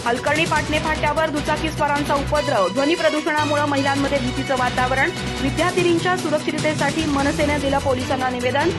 हलकर्णी पाटणे फाट्यावर दुचाकीस्वारांचा उपद्रव, ध्वनी प्रदूषणामुळे महिलांमध्ये भीतीचं वातावरण, विद्यार्थिनींच्या सुरक्षिततेसाठी मनसेने दिलं पोलिसांना निवेदन।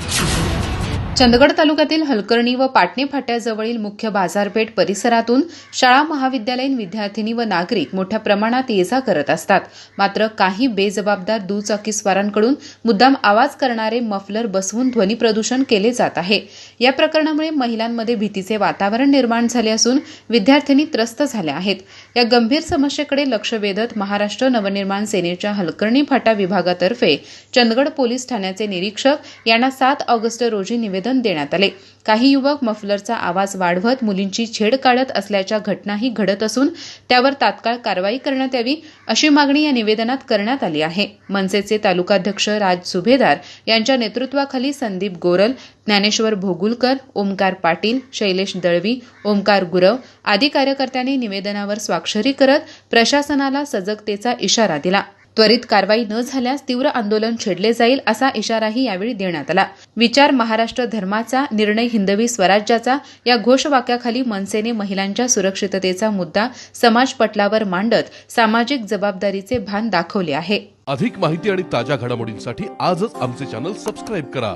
चंदगड तालुक्यातील हलकर्णी व पाटणे फाट्याजवळील मुख्य बाजारपेठ परिसरातून शाळा महाविद्यालयीन विद्यार्थिनी व नागरिक मोठ्या प्रमाणात ये-जा करत असतात। मात्र काही बेजबाबदार दुचाकीस्वारांकडून मुद्दाम आवाज करणारे मफलर बसवून ध्वनी प्रदूषण केले जात आहे। या प्रकरणामुळे महिलांमध्ये भीतीचे वातावरण निर्माण झाले असून विद्यार्थिनी त्रस्त झाल्या आहेत। या गंभीर समस्येकडे लक्ष वेधत महाराष्ट्र नवनिर्माण सेनेच्या हलकर्णी फाटा विभागातर्फे चंदगड पोलीस ठाण्याचे निरीक्षक यांना 7 ऑगस्ट रोजी निवेदन देण्यात आले। काही युवक मफलरचा आवाज वाढवत मुलींची छेड काढत असल्याच्या घटनाही घडत असून त्यावर तात्काळ कारवाई करण्यात यावी अशी मागणी या निवेदनात करण्यात आली आहे। मनसेचे तालुकाध्यक्ष राज सुभेदार यांच्या नेतृत्वाखाली संदीप गोरल, ज्ञानेश्वर भोगुलकर, ओमकार पाटील, शैलेश दळवी, ओमकार गुरव आदी कार्यकर्त्यांनी निवेदनावर स्वाक्षरी करत प्रशासनाला सजगतेचा इशारा दिला। त्वरित कारवाई न झाल्यास तीव्र आंदोलन छेडले जाईल असा इशाराही यावेळी देण्यात आला। विचार महाराष्ट्र धर्माचा, निर्णय हिंदवी स्वराज्याचा या घोषवाक्याखाली मनसेने महिलांच्या सुरक्षिततेचा मुद्दा समाजपटलावर मांडत सामाजिक जबाबदारीचे भान दाखवले आहे। अधिक माहिती आणि ताज्या घडामोडींसाठी आजच आमचे चॅनल सबस्क्राइब करा।